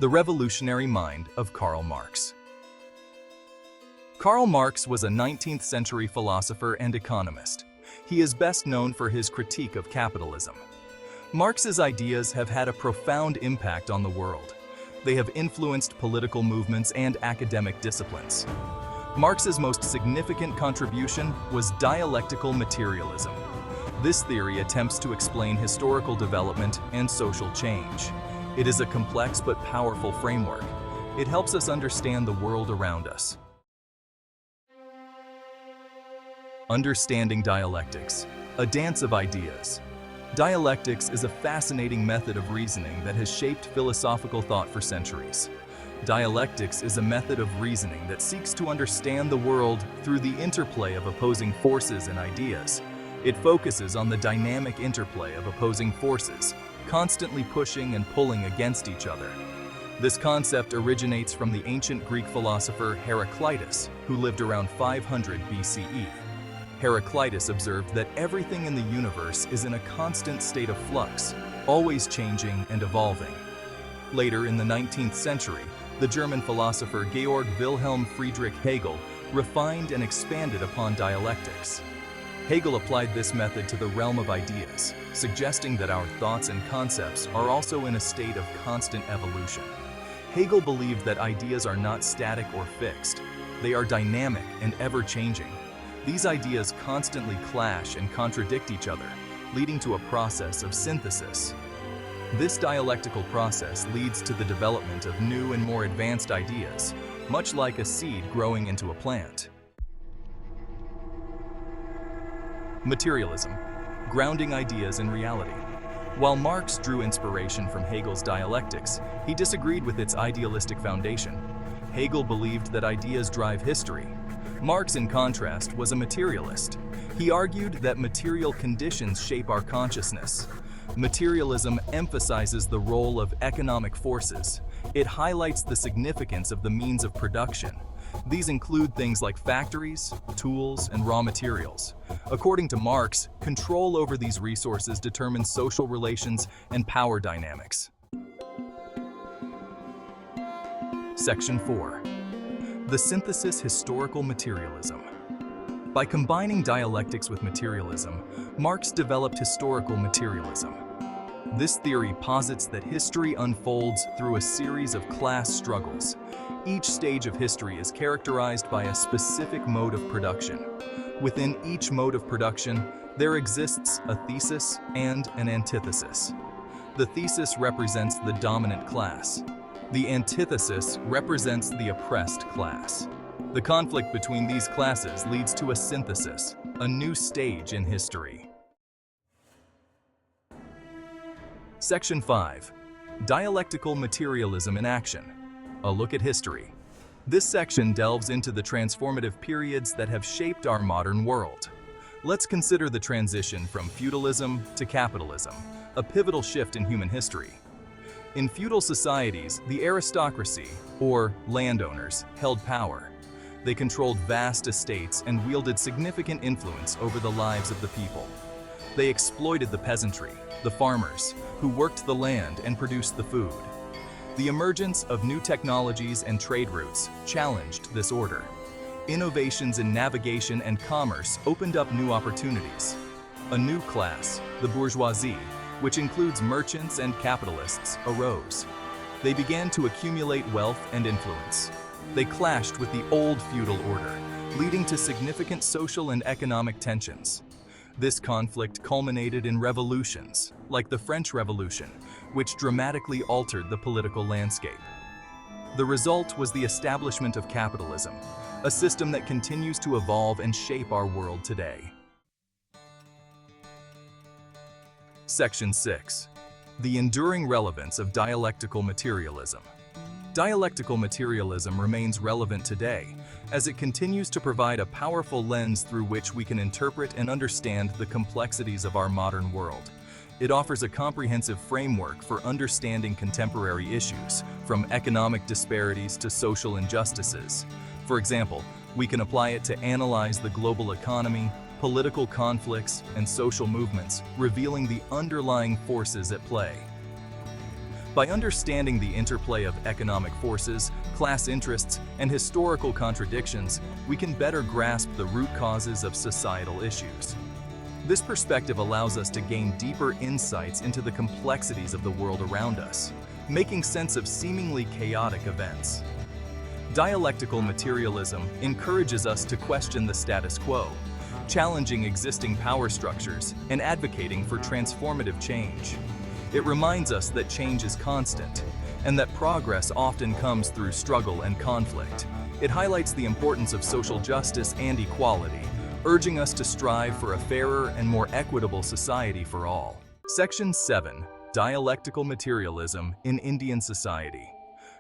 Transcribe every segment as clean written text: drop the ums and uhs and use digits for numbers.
The Revolutionary Mind of Karl Marx. Karl Marx was a 19th-century philosopher and economist. He is best known for his critique of capitalism. Marx's ideas have had a profound impact on the world. They have influenced political movements and academic disciplines. Marx's most significant contribution was dialectical materialism. This theory attempts to explain historical development and social change. It is a complex but powerful framework. It helps us understand the world around us. Understanding dialectics, a dance of ideas. Dialectics is a fascinating method of reasoning that has shaped philosophical thought for centuries. Dialectics is a method of reasoning that seeks to understand the world through the interplay of opposing forces and ideas. It focuses on the dynamic interplay of opposing forces, constantly pushing and pulling against each other. This concept originates from the ancient Greek philosopher Heraclitus, who lived around 500 BCE. Heraclitus observed that everything in the universe is in a constant state of flux, always changing and evolving. Later in the 19th century, the German philosopher Georg Wilhelm Friedrich Hegel refined and expanded upon dialectics. Hegel applied this method to the realm of ideas, suggesting that our thoughts and concepts are also in a state of constant evolution. Hegel believed that ideas are not static or fixed. They are dynamic and ever-changing. These ideas constantly clash and contradict each other, leading to a process of synthesis. This dialectical process leads to the development of new and more advanced ideas, much like a seed growing into a plant. Materialism, grounding ideas in reality. While Marx drew inspiration from Hegel's dialectics, he disagreed with its idealistic foundation. Hegel believed that ideas drive history. Marx, in contrast, was a materialist. He argued that material conditions shape our consciousness. Materialism emphasizes the role of economic forces. It highlights the significance of the means of production. These include things like factories, tools, and raw materials. According to Marx, control over these resources determines social relations and power dynamics. Section 4. The synthesis historical materialism. By combining dialectics with materialism, Marx developed historical materialism. This theory posits that history unfolds through a series of class struggles. Each stage of history is characterized by a specific mode of production. Within each mode of production, there exists a thesis and an antithesis. The thesis represents the dominant class. The antithesis represents the oppressed class. The conflict between these classes leads to a synthesis, a new stage in history. Section 5. Dialectical materialism in action. A look at history. This section delves into the transformative periods that have shaped our modern world. Let's consider the transition from feudalism to capitalism, a pivotal shift in human history. In feudal societies, the aristocracy, or landowners, held power. They controlled vast estates and wielded significant influence over the lives of the people. They exploited the peasantry, the farmers, who worked the land and produced the food. The emergence of new technologies and trade routes challenged this order. Innovations in navigation and commerce opened up new opportunities. A new class, the bourgeoisie, which includes merchants and capitalists, arose. They began to accumulate wealth and influence. They clashed with the old feudal order, leading to significant social and economic tensions. This conflict culminated in revolutions, like the French Revolution, which dramatically altered the political landscape. The result was the establishment of capitalism, a system that continues to evolve and shape our world today. Section 6. The enduring relevance of dialectical materialism. Dialectical materialism remains relevant today, as it continues to provide a powerful lens through which we can interpret and understand the complexities of our modern world. It offers a comprehensive framework for understanding contemporary issues, from economic disparities to social injustices. For example, we can apply it to analyze the global economy, political conflicts, and social movements, revealing the underlying forces at play. By understanding the interplay of economic forces, class interests, and historical contradictions, we can better grasp the root causes of societal issues. This perspective allows us to gain deeper insights into the complexities of the world around us, making sense of seemingly chaotic events. Dialectical materialism encourages us to question the status quo, challenging existing power structures and advocating for transformative change. It reminds us that change is constant, and that progress often comes through struggle and conflict. It highlights the importance of social justice and equality, urging us to strive for a fairer and more equitable society for all. Section 7. Dialectical Materialism in Indian Society.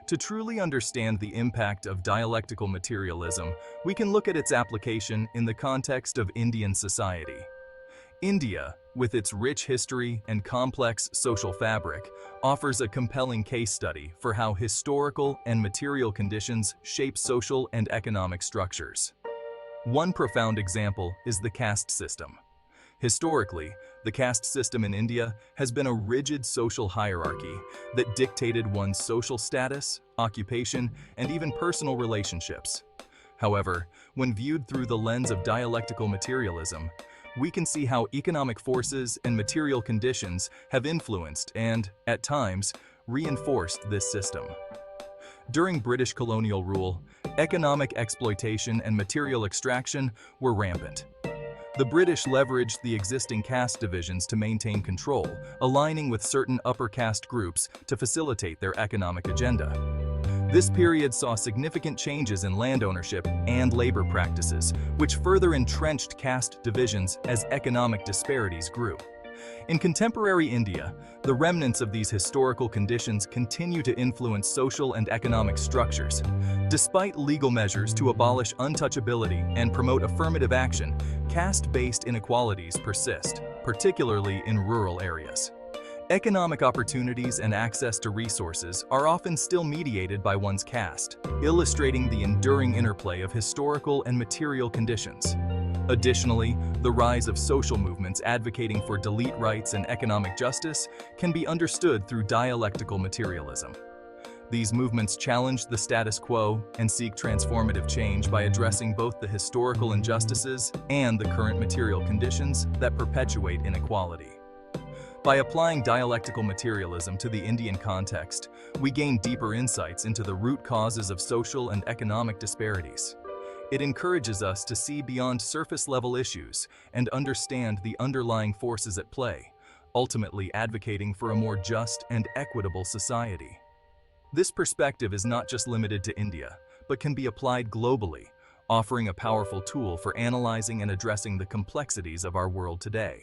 To truly understand the impact of dialectical materialism, we can look at its application in the context of Indian society. India, with its rich history and complex social fabric, offers a compelling case study for how historical and material conditions shape social and economic structures. One profound example is the caste system. Historically, the caste system in India has been a rigid social hierarchy that dictated one's social status, occupation, and even personal relationships. However, when viewed through the lens of dialectical materialism, we can see how economic forces and material conditions have influenced and, at times, reinforced this system. During British colonial rule, economic exploitation and material extraction were rampant. The British leveraged the existing caste divisions to maintain control, aligning with certain upper caste groups to facilitate their economic agenda. This period saw significant changes in land ownership and labor practices, which further entrenched caste divisions as economic disparities grew. In contemporary India, the remnants of these historical conditions continue to influence social and economic structures. Despite legal measures to abolish untouchability and promote affirmative action, caste-based inequalities persist, particularly in rural areas. Economic opportunities and access to resources are often still mediated by one's caste, illustrating the enduring interplay of historical and material conditions. Additionally, the rise of social movements advocating for delete rights and economic justice can be understood through dialectical materialism. These movements challenge the status quo and seek transformative change by addressing both the historical injustices and the current material conditions that perpetuate inequality. By applying dialectical materialism to the Indian context, we gain deeper insights into the root causes of social and economic disparities. It encourages us to see beyond surface-level issues and understand the underlying forces at play, ultimately advocating for a more just and equitable society. This perspective is not just limited to India, but can be applied globally, offering a powerful tool for analyzing and addressing the complexities of our world today.